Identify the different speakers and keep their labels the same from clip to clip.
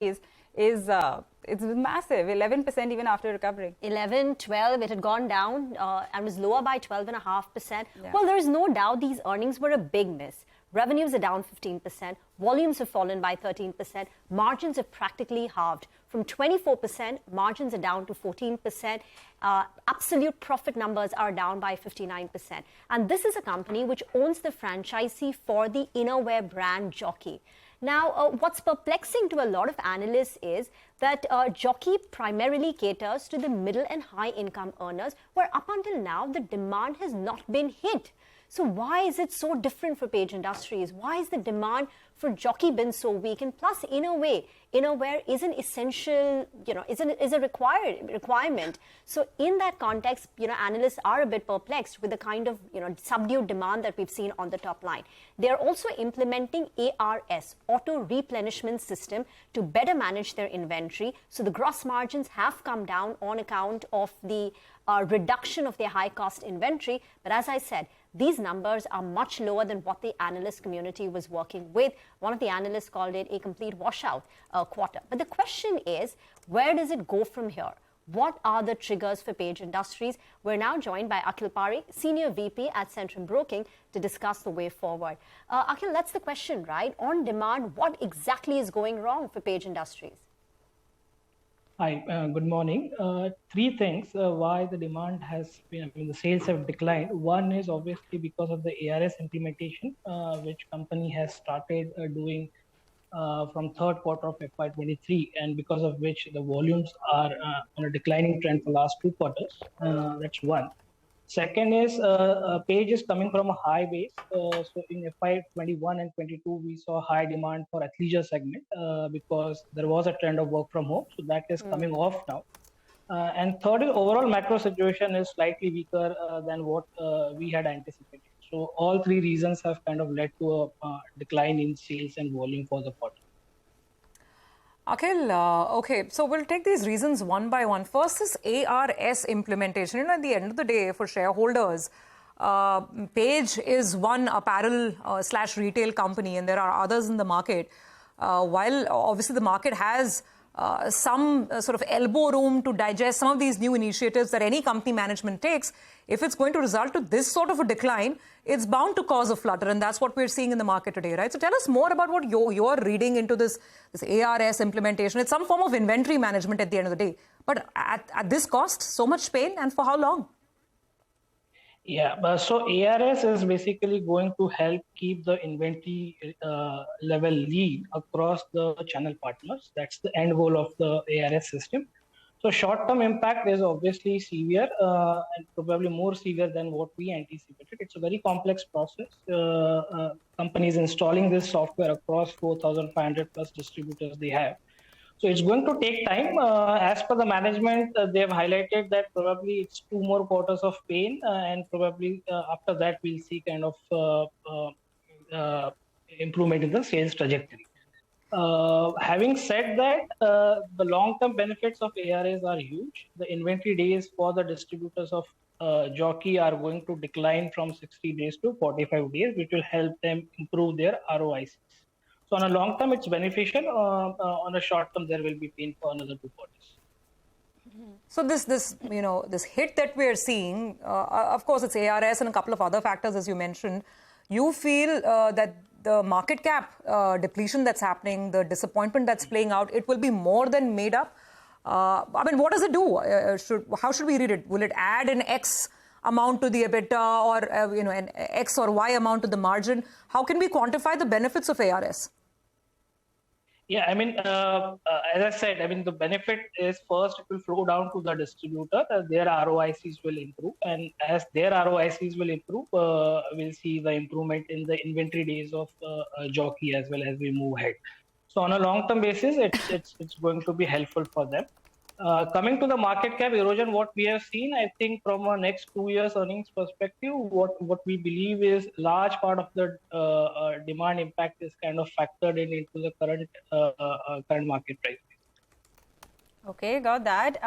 Speaker 1: is it's massive, 11% even after recovering.
Speaker 2: 11, 12, it had gone down and was lower by 12.5%.
Speaker 1: Yeah.
Speaker 2: Well, there is no doubt these earnings were a big miss. Revenues are down 15%, volumes have fallen by 13%, margins have practically halved. From 24%, margins are down to 14%. Absolute profit numbers are down by 59%. And this is a company which owns the franchisee for the innerwear brand Jockey. Now, what's perplexing to a lot of analysts is that Jockey primarily caters to the middle and high income earners, where up until now, the demand has not been hit. So why is it so different for Page Industries? Why is the demand for Jockey been so weak? And plus, in a way, innerwear is an essential, is a requirement. So in that context, analysts are a bit perplexed with the kind of, subdued demand that we've seen on the top line. They're also implementing ARS, Auto Replenishment System, to better manage their inventory. So the gross margins have come down on account of the reduction of their high-cost inventory. But as I said, these numbers are much lower than what the analyst community was working with. One of the analysts called it a complete washout quarter. But the question is, where does it go from here? What are the triggers for Page Industries? We're now joined by Akhil Parekh, Senior VP at Centrum Broking, to discuss the way forward. Akhil, that's the question, right? On demand, what exactly is going wrong for Page Industries?
Speaker 3: Hi, good morning. Three things why the demand has been, the sales have declined. One is obviously because of the ARS implementation, which company has started doing from third quarter of FY23, and because of which the volumes are on a declining trend for last 2 quarters. That's one. Second is Page is coming from a high base. So in FY21 and 22, we saw high demand for athleisure segment because there was a trend of work from home. So that is coming off now. And third is overall macro situation is slightly weaker than what we had anticipated. So all three reasons have kind of led to a decline in sales and volume for the quarter.
Speaker 4: Akhil, okay, so we'll take these reasons one by one. First is ARS implementation. At the end of the day, for shareholders, Page is one apparel / retail company, and there are others in the market. While obviously the market has some sort of elbow room to digest some of these new initiatives that any company management takes, if it's going to result to this sort of a decline, it's bound to cause a flutter, and that's what we're seeing in the market today, right? So tell us more about what you're reading into this ARS implementation. It's some form of inventory management at the end of the day. But at this cost, so much pain, and for how long?
Speaker 3: Yeah, so ARS is basically going to help keep the inventory level lean across the channel partners. That's the end goal of the ARS system. So short-term impact is obviously severe and probably more severe than what we anticipated. It's a very complex process. Companies installing this software across 4,500 plus distributors they have. So it's going to take time. As per the management, they have highlighted that probably it's 2 more quarters of pain, and probably after that we'll see kind of improvement in the sales trajectory. Having said that, the long-term benefits of ARS are huge. The inventory days for the distributors of Jockey are going to decline from 60 days to 45 days, which will help them improve their ROICs. So on a long term, it's beneficial. On a short term, there will be pain for another 2 quarters.
Speaker 4: So this hit that we're seeing, of course, it's ARS and a couple of other factors, as you mentioned. You feel that the market cap depletion that's happening, the disappointment that's playing out, it will be more than made up. I mean, what does it do? How should we read it? Will it add an X amount to the EBITDA, or an X or Y amount to the margin? How can we quantify the benefits of ARS?
Speaker 3: Yeah, I mean, as I said, I mean, the benefit is first it will flow down to the distributor. Their ROICs will improve, and as their ROICs will improve, we'll see the improvement in the inventory days of Jockey as well as we move ahead. So on a long-term basis, it's going to be helpful for them. Coming to the market cap erosion, what we have seen, I think from a next 2 years earnings perspective, what we believe is large part of the demand impact is kind of factored into the current market price.
Speaker 1: Okay, got that.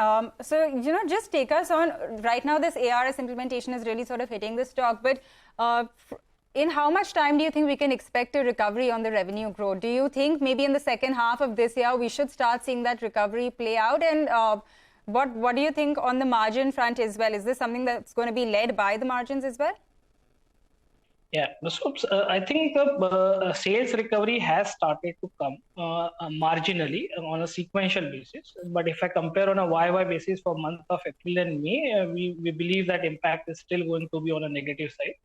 Speaker 1: So, just take us on, right now this ARS implementation is really sort of hitting the stock, but in how much time do you think we can expect a recovery on the revenue growth? Do you think maybe in the second half of this year we should start seeing that recovery play out? And what do you think on the margin front as well? Is this something that's going to be led by the margins as well?
Speaker 3: Yeah, so I think the sales recovery has started to come marginally on a sequential basis. But if I compare on a YY basis for month of April and May, we believe that impact is still going to be on a negative side.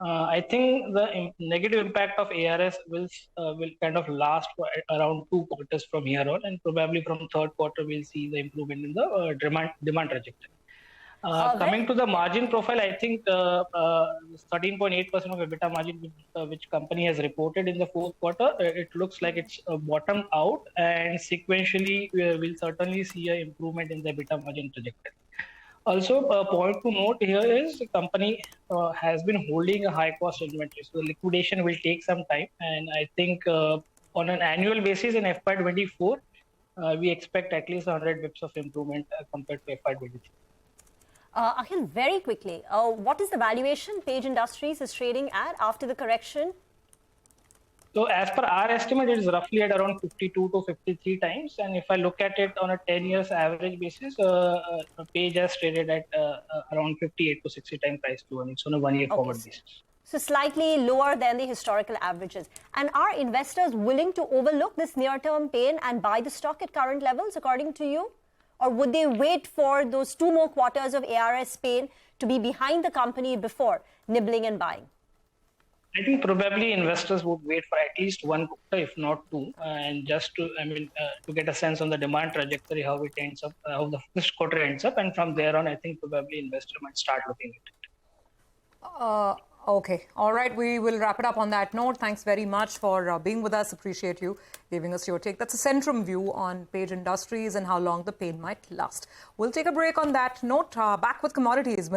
Speaker 3: I think the negative impact of ARS will kind of last for around 2 quarters from here on, and probably from third quarter we'll see the improvement in the demand trajectory. Coming to the margin profile, I think 13.8% of EBITDA margin which company has reported in the fourth quarter, it looks like it's bottomed out, and sequentially we'll certainly see an improvement in the EBITDA margin trajectory. Also, a point to note here is the company has been holding a high cost inventory, so the liquidation will take some time, and I think on an annual basis in FY24, we expect at least 100 bips of improvement compared to FY23.
Speaker 2: Akhil, very quickly, what is the valuation Page Industries is trading at after the correction?
Speaker 3: So as per our estimate, it is roughly at around 52 to 53 times. And if I look at it on a 10 years average basis, Page has traded at around 58 to 60 times price to earnings on a 1 year forward basis.
Speaker 2: So slightly lower than the historical averages. And are investors willing to overlook this near-term pain and buy the stock at current levels, according to you? Or would they wait for those 2 more quarters of ARS pain to be behind the company before nibbling and buying?
Speaker 3: I think probably investors would wait for at least 1 quarter, if not 2, and just to get a sense on the demand trajectory, how it ends up, how the first quarter ends up, and from there on, I think probably investor might start looking at it.
Speaker 4: Okay. All right. We will wrap it up on that note. Thanks very much for being with us. Appreciate you giving us your take. That's a Centrum view on Page Industries and how long the pain might last. We'll take a break on that note. Back with commodities.